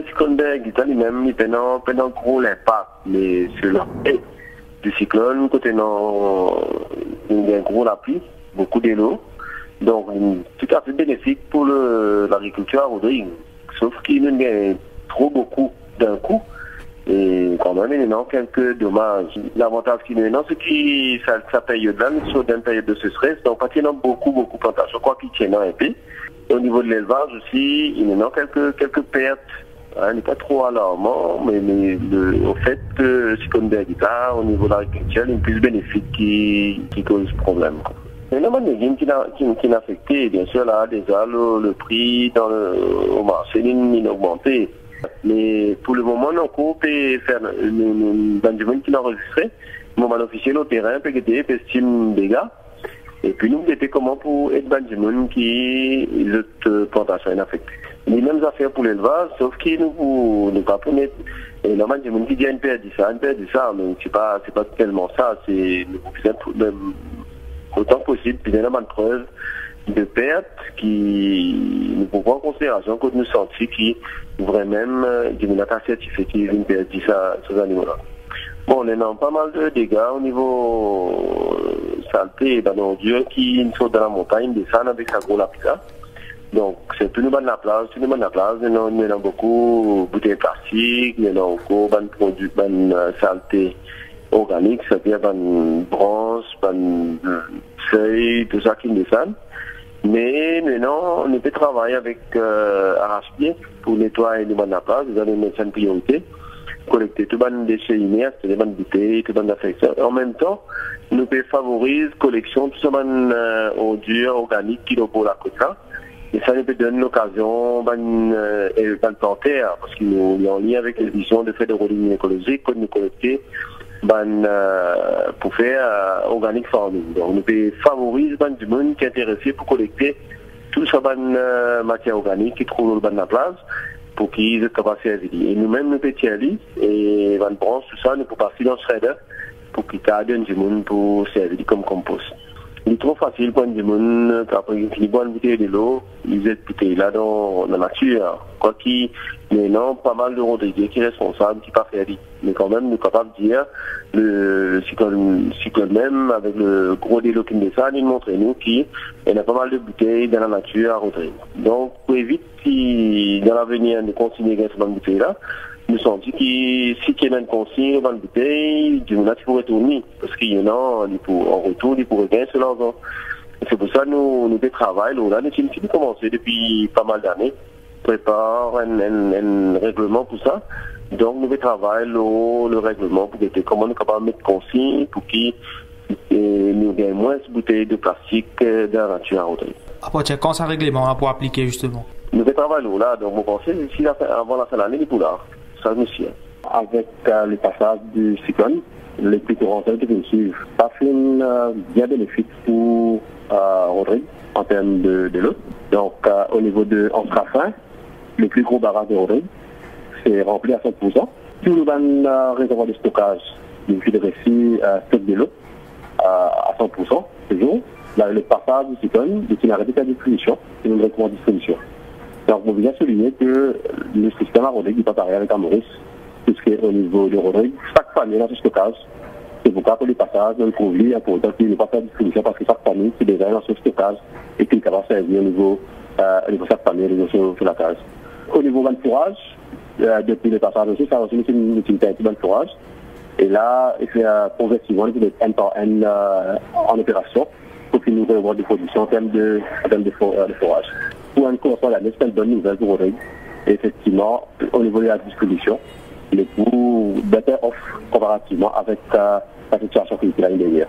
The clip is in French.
Secondaire, lui-même, il fait un gros impact, mais sur l'effet du cyclone, côté il y a un gros appui, beaucoup d'eau, donc tout à fait bénéfique pour l'agriculture à Rodrigue, sauf qu'il y a trop beaucoup d'un coup. Et quand même, il y a quelques dommages. L'avantage qu'il y a, c'est que sa période-là, nous sommes dans une période de stress, donc parce qu'il y a beaucoup de plantations, quoi qu'il tienne un peu. Au niveau de l'élevage aussi, il y a quelques pertes. Il n'est pas trop alarmant, mais au fait, si comme des guitares, au niveau de l'agriculture, il y a plus bénéfique qui cause problème. Il y a un légume qui n'a affecté, bien sûr, là, déjà, le prix au marché, il a augmenté. Mais pour le moment, on peut faire une Benjamin qui l'a enregistré. Mon officiel au terrain peut être estime des gars. Et puis nous, c'était comment pour être Benjamin qui est plantation affectée. Les mêmes affaires pour l'élevage, sauf qu'il nous pas pour mettre. Et le Benjamin qui dit une perte ça, mais c'est pas tellement ça. C'est autant possible, puis il y a une preuve de pertes qui nous pouvons en considération que nous sentons qui vraiment d'une attaque certifiée qui vient perdre ces animaux-là. Bon, on a pas mal de dégâts au niveau saleté dans l'ordure qui sont dans la montagne, descendent avec sa gros lapisa. Donc, c'est tout le monde de la plage, il y a beaucoup de bouteilles plastiques, il y a beaucoup de produits, de saleté organique, c'est-à-dire de bronze, de feuilles, tout ça qui descend. Mais maintenant, on peut travailler avec arrache-pied pour nettoyer les bandes de la plage, les médecins de priorité, collecter tout les déchets inertes, les bandes de bouteilles, tout les affections. En même temps, nous pouvons favoriser la collection de tout ce ordures organiques qui sont pour la côte. Et ça nous peut donner l'occasion de planter, parce qu'il est en lien avec les visions de fait de rôling écologique, que nous collecter pour faire organic farming. Donc, nous pouvons favoriser du monde qui est intéressé pour collecter tout ça matière organique qui trouve dans la place pour qu'ils soient capables de servir. Et nous-mêmes, nous pouvons tirer et nous prenons tout ça, nous pouvons passer dans le shredder pour qu'ils aient du monde pour servir comme compost. Il est trop facile pour du monde, après ils boivent une bouteille de l'eau, ils êtes bouteilles là dans la nature. Quoi qu'il y ait pas mal de Rodriguez qui est responsable, qui pas fait. Mais quand même, nous sommes capables de dire, le cyclone même, avec le gros délo qui descend, il montre nous qu'il y a pas mal de bouteilles dans la nature à Rodrigue. Donc, pour éviter dans l'avenir de continuer à cette bouteille-là, nous sommes dit que si il y a une consigne dans la bouteille, du moment il pourrait tourner, parce qu'il y en a en retour, il pourrait gagner sur l'argent. C'est pour ça que nous travaillons, là, nous avons commencé depuis pas mal d'années, prépare un règlement pour ça. Donc nous travaillons le règlement pour comment nous sommes capables de mettre consigne pour qu'il nous gagne moins de bouteilles de plastique dans la nature à Rodrigue. Après, quand ça règlement pour appliquer justement? Nous travaillons là, donc mon conseil, si avant la fin de l'année, il est pour là. Ça nous suit. Avec le passage du cyclone, les plus torrentiels qui nous suivent, ça fait bien bénéfique pour Rodrigue en termes de l'eau. Donc au niveau de Antrafin, le plus gros barrage de Rodrigue, c'est rempli à 100%. Tout le réservoir de stockage du puits de Récit stocke de l'eau à 100% toujours. Là, le passage du cyclone, il a arrêté sa distribution, c'est une recommande distribution. Donc, on veut bien souligner que le système à Rodrigue n'est pas pareil avec Maurice, puisqu'au niveau de Rodrigue, chaque famille a ce stockage. C'est pourquoi pour les passages, on trouve lui important qu'il ne pas faire distribution parce que chaque famille, c'est déjà dans ce stockage et qu'il va servir au niveau de chaque famille sur la case. Au niveau de fourrage, depuis le passage aussi, ça a aussi une taille de fourrage. Et là, il fait progressivement de N par N en opération pour qu'il nous revoie des productions en termes de fourrage. Pour un coup, la c'est une bonne nouvelle pour Rodrigue. Et effectivement, au niveau de la distribution, les coûts better off comparativement avec la situation qu'il y a l'année dernière.